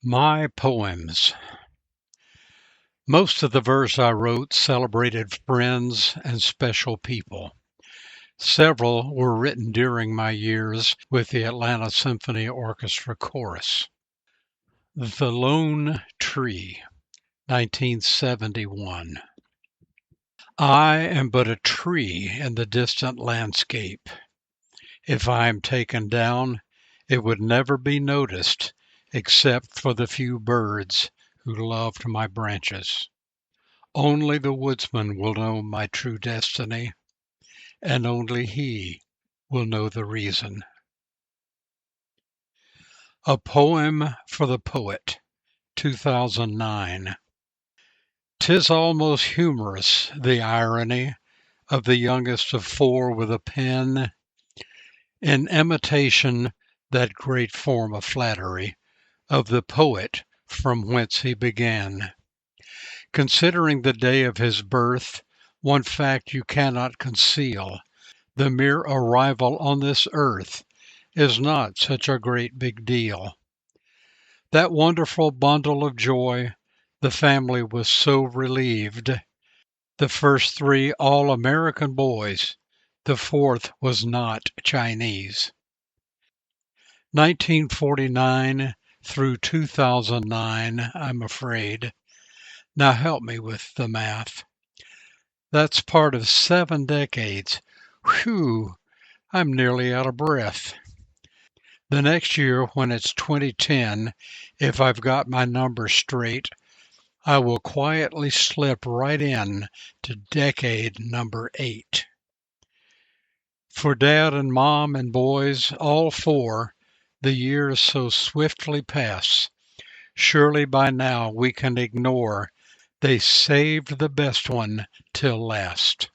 My poems. Most of the verse I wrote celebrated friends and special people. Several were written during my years with the Atlanta Symphony Orchestra Chorus. The Lone Tree, 1971. I am but a tree in the distant landscape. If I am taken down, it would never be noticed except for the few birds who loved my branches. Only the woodsman will know my true destiny, and only he will know the reason. A Poem for the Poet, 2009. 'Tis almost humorous, the irony of the youngest of four with a pen, in imitation, that great form of flattery, of the poet from whence he began. Considering the day of his birth, one fact you cannot conceal: the mere arrival on this earth is not such a great big deal. That wonderful bundle of joy, the family was so relieved. The first three all American boys, the fourth was not Chinese. 1949 through 2009, I'm afraid. Now help me with the math. That's part of 7 decades. Whew, I'm nearly out of breath. The next year, when it's 2010, if I've got my numbers straight, I will quietly slip right in to decade number 8. For Dad and Mom and boys, all four, the years so swiftly pass. Surely by now we can ignore they saved the best one till last.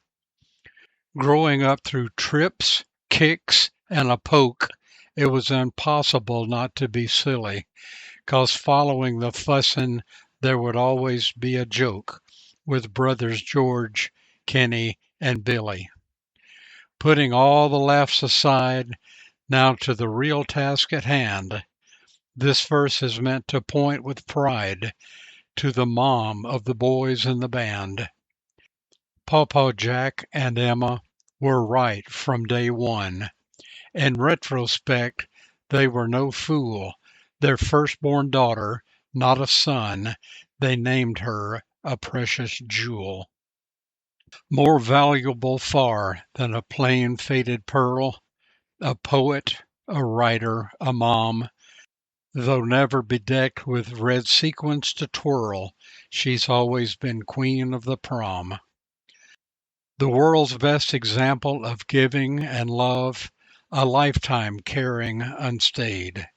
Growing up through trips, kicks, and a poke, it was impossible not to be silly, 'cause following the fussin' there would always be a joke with brothers George, Kenny, and Billy. Putting all the laughs aside, now to the real task at hand. This verse is meant to point with pride to the mom of the boys in the band. Pawpaw Jack and Emma were right from day one. In retrospect, they were no fool. Their firstborn daughter, not a son, they named her a precious jewel. More valuable far than a plain faded pearl, a poet, a writer, a mom. Though never bedecked with red sequins to twirl, she's always been queen of the prom. The world's best example of giving and love, a lifetime caring unstayed.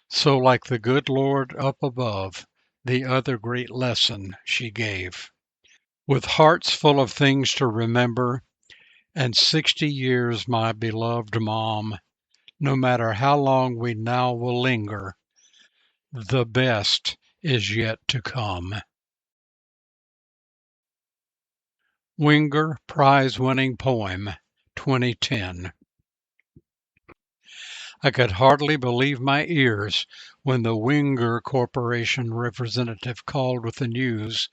So like the good Lord up above, the other great lesson she gave. With hearts full of things to remember, and 60 years, my beloved mom, no matter how long we now will linger, the best is yet to come. Winger Prize-winning poem, 2010. I could hardly believe my ears when the Winger Corporation representative called with the news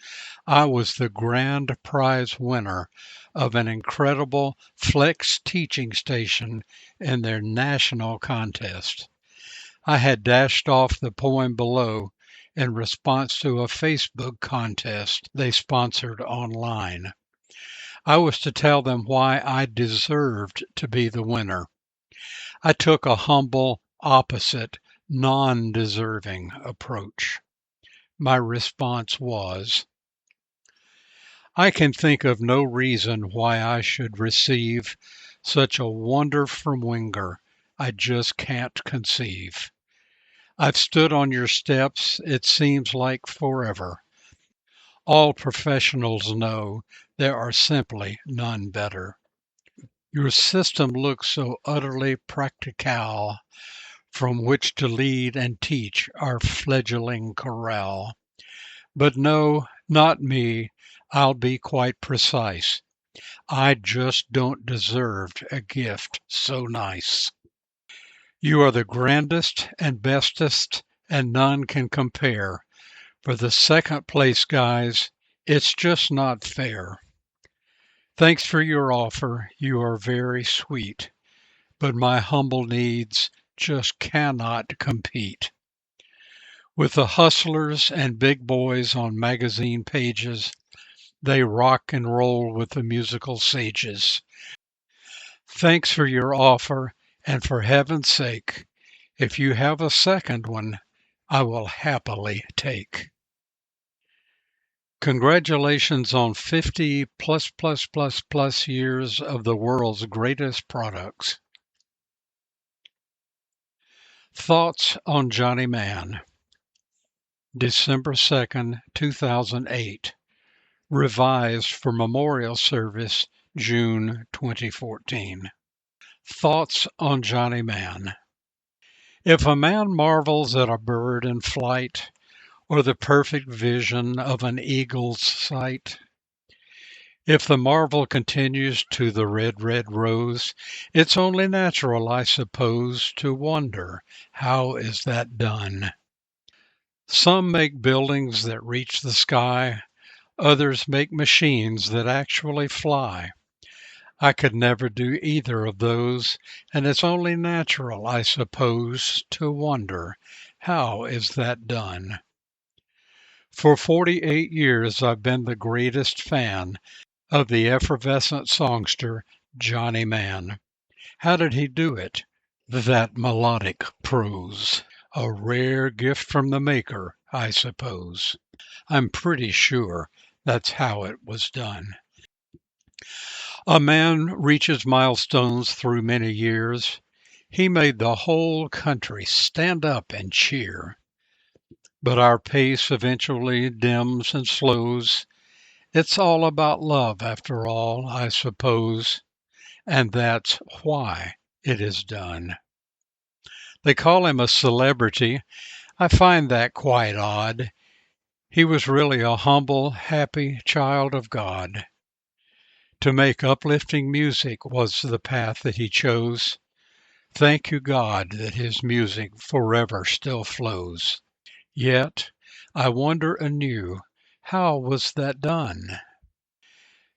I was the grand prize winner of an incredible flex teaching station in their national contest. I had dashed off the poem below in response to a Facebook contest they sponsored online. I was to tell them why I deserved to be the winner. I took a humble, opposite, non-deserving approach. My response was, I can think of no reason why I should receive such a wonder from Winger. I just can't conceive. I've stood on your steps, it seems like forever. All professionals know there are simply none better. Your system looks so utterly practical, from which to lead and teach our fledgling chorale. But no, not me. I'll be quite precise. I just don't deserve a gift so nice. You are the grandest and bestest and none can compare. For the second place, guys, it's just not fair. Thanks for your offer, you are very sweet, but my humble needs just cannot compete with the hustlers and big boys on magazine pages. They rock and roll with the musical sages. Thanks for your offer, and for heaven's sake, if you have a second one, I will happily take. Congratulations on 50 plus years of the world's greatest products. Thoughts on Johnny Mann, December 2nd, 2008. Revised for memorial service, June 2014. Thoughts on Johnny Mann. If a man marvels at a bird in flight, or the perfect vision of an eagle's sight, if the marvel continues to the red, red rose, it's only natural, I suppose, to wonder, how is that done? Some make buildings that reach the sky, others make machines that actually fly. I could never do either of those, and it's only natural, I suppose, to wonder, how is that done? For 48 years I've been the greatest fan of the effervescent songster Johnny Mann. How did he do it? That melodic prose. A rare gift from the Maker, I suppose. I'm pretty sure that's how it was done. A man reaches milestones through many years. He made the whole country stand up and cheer. But our pace eventually dims and slows. It's all about love, after all, I suppose, and that's why it is done. They call him a celebrity. I find that quite odd. He was really a humble, happy child of God. To make uplifting music was the path that he chose. Thank you, God, that his music forever still flows. Yet, I wonder anew, how was that done?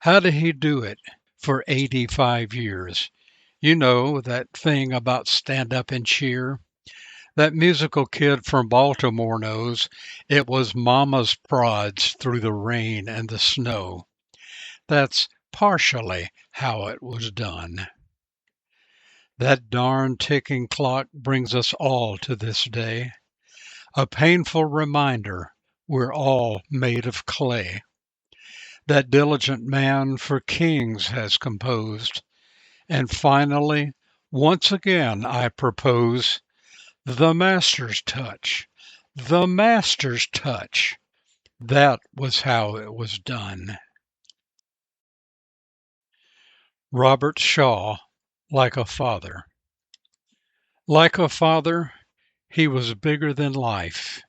How did he do it for 85 years? You know, that thing about stand up and cheer? That musical kid from Baltimore knows it was mama's prods through the rain and the snow. That's partially how it was done. That darn ticking clock brings us all to this day, a painful reminder we're all made of clay. That diligent man for kings has composed, and finally, once again I propose the master's touch. The master's touch. That was how it was done. Robert Shaw, Like a Father. Like a father, he was bigger than life.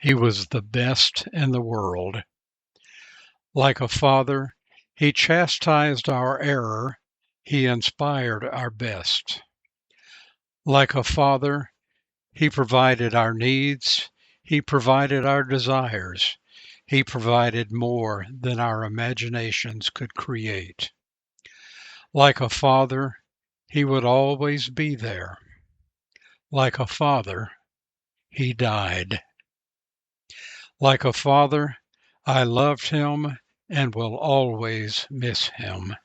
He was the best in the world. Like a father, he chastised our error. He inspired our best. Like a father, he provided our needs. He provided our desires. He provided more than our imaginations could create. Like a father, he would always be there. Like a father, he died. Like a father, I loved him and will always miss him.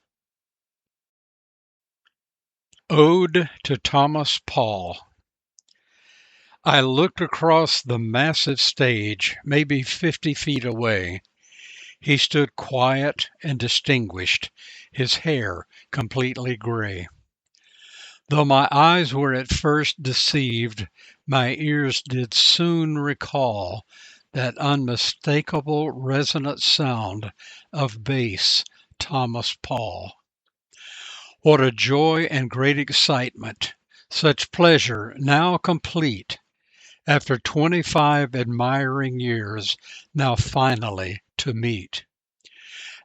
Ode to Thomas Paul. I looked across the massive stage, maybe 50 feet away. He stood quiet and distinguished, his hair completely gray. Though my eyes were at first deceived, my ears did soon recall that unmistakable resonant sound of bass, Thomas Paul. What a joy and great excitement, such pleasure now complete, after 25 admiring years, now finally to meet.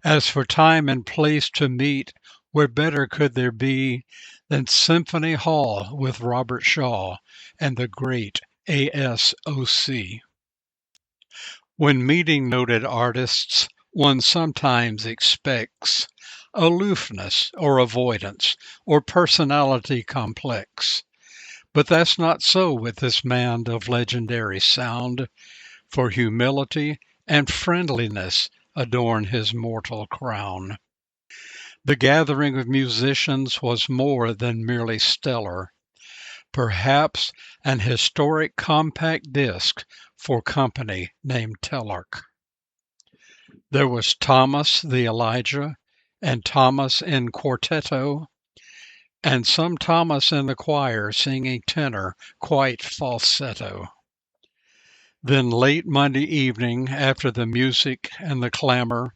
As for time and place to meet, where better could there be than Symphony Hall with Robert Shaw and the great ASOC. When meeting noted artists, one sometimes expects aloofness or avoidance or personality complex. But that's not so with this man of legendary sound, for humility and friendliness adorn his mortal crown. The gathering of musicians was more than merely stellar, perhaps an historic compact disc for company named Telarc. There was Thomas the Elijah, and Thomas in quartetto, and some Thomas in the choir singing tenor quite falsetto. Then late Monday evening, after the music and the clamor,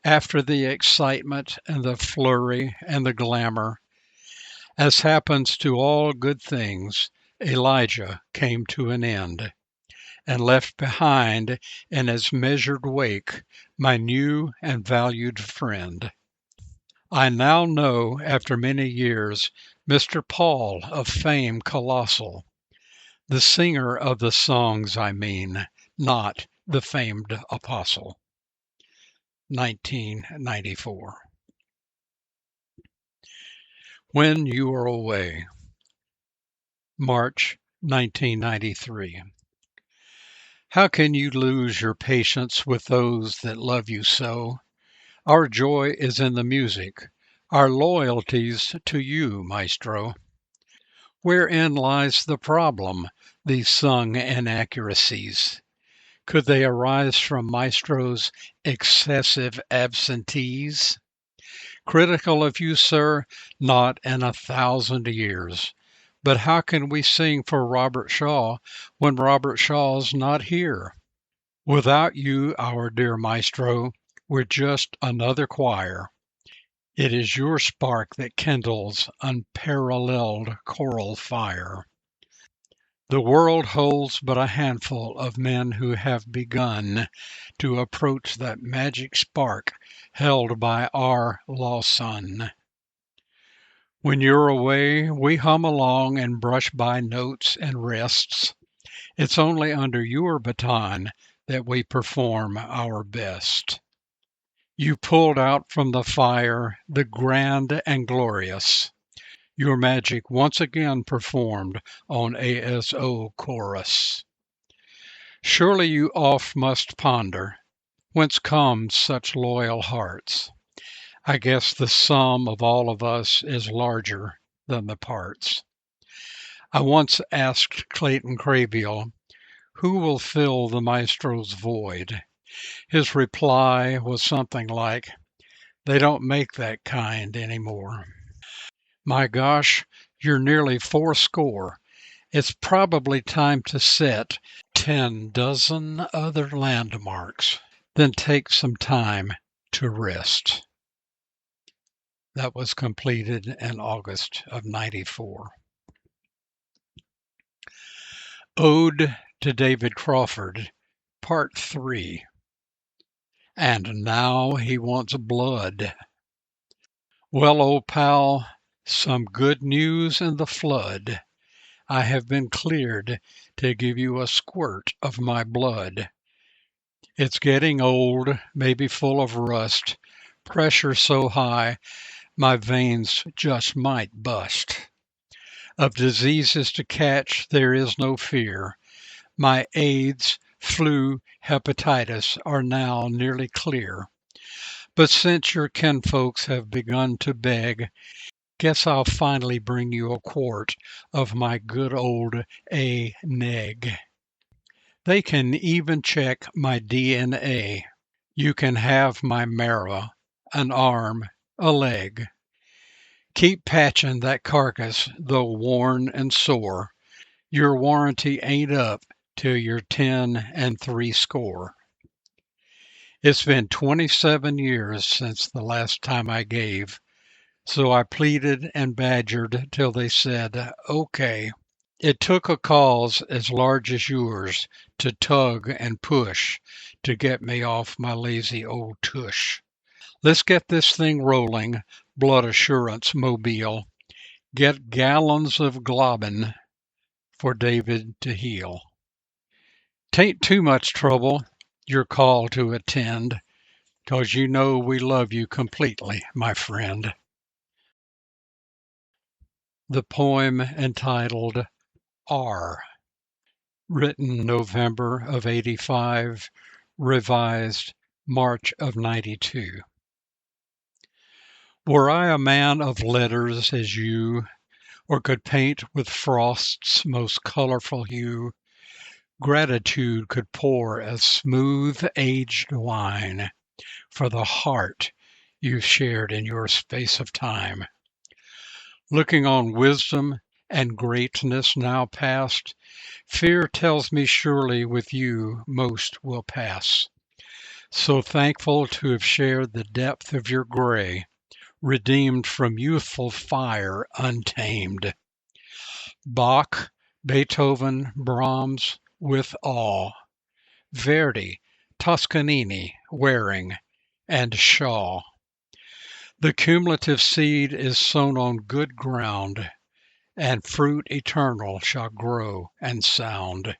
after the excitement and the flurry and the glamour, as happens to all good things, Elijah came to an end, and left behind in his measured wake my new and valued friend. I now know, after many years, Mr. Paul of fame colossal, the singer of the songs I mean, not the famed apostle. 1994. When You Are Away, March 1993. How can you lose your patience with those that love you so? Our joy is in the music, our loyalties to you, maestro. Wherein lies the problem, these sung inaccuracies? Could they arise from maestro's excessive absentees? Critical of you, sir, not in 1,000 years. But how can we sing for Robert Shaw when Robert Shaw's not here? Without you, our dear maestro, we're just another choir. It is your spark that kindles unparalleled choral fire. The world holds but a handful of men who have begun to approach that magic spark held by our Lawson. When you're away, we hum along and brush by notes and rests. It's only under your baton that we perform our best. You pulled out from the fire the grand and glorious. Your magic once again performed on ASO Chorus. Surely you oft must ponder, whence come such loyal hearts? I guess the sum of all of us is larger than the parts. I once asked Clayton Craviel, who will fill the maestro's void? His reply was something like, they don't make that kind anymore. My gosh, you're nearly 80. It's probably time to set 10 dozen other landmarks, then take some time to rest. That was completed in August of 94. Ode to David Crawford, Part 3. And now he wants blood. Well, old pal, some good news in the flood. I have been cleared to give you a squirt of my blood. It's getting old, maybe full of rust, pressure so high my veins just might bust. Of diseases to catch there is no fear. My AIDS, flu, hepatitis are now nearly clear. But since your kinfolks have begun to beg, guess I'll finally bring you a quart of my good old A-neg. They can even check my DNA. You can have my marrow, an arm, a leg. Keep patching that carcass, though worn and sore. Your warranty ain't up till you're 10 and 80. It's been 27 years since the last time I gave, so I pleaded and badgered till they said, okay. It took a cause as large as yours to tug and push to get me off my lazy old tush. Let's get this thing rolling, blood assurance mobile. Get gallons of globin for David to heal. 'Tain't too much trouble, your call to attend, 'cause you know we love you completely, my friend. The poem entitled R, written November of '85, revised March of '92. Were I a man of letters as you, or could paint with frost's most colorful hue, gratitude could pour a smooth aged wine for the heart you've shared in your space of time. Looking on wisdom and greatness now past, fear tells me surely with you most will pass. So thankful to have shared the depth of your gray, redeemed from youthful fire untamed. Bach, Beethoven, Brahms, with awe, Verdi, Toscanini, Waring, and Shaw. The cumulative seed is sown on good ground, and fruit eternal shall grow and sound.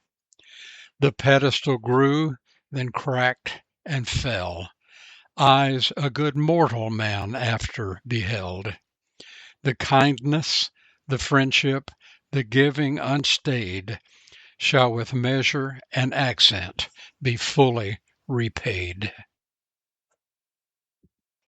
The pedestal grew, then cracked and fell. Eyes a good mortal man after beheld. The kindness, the friendship, the giving unstayed, shall with measure and accent be fully repaid.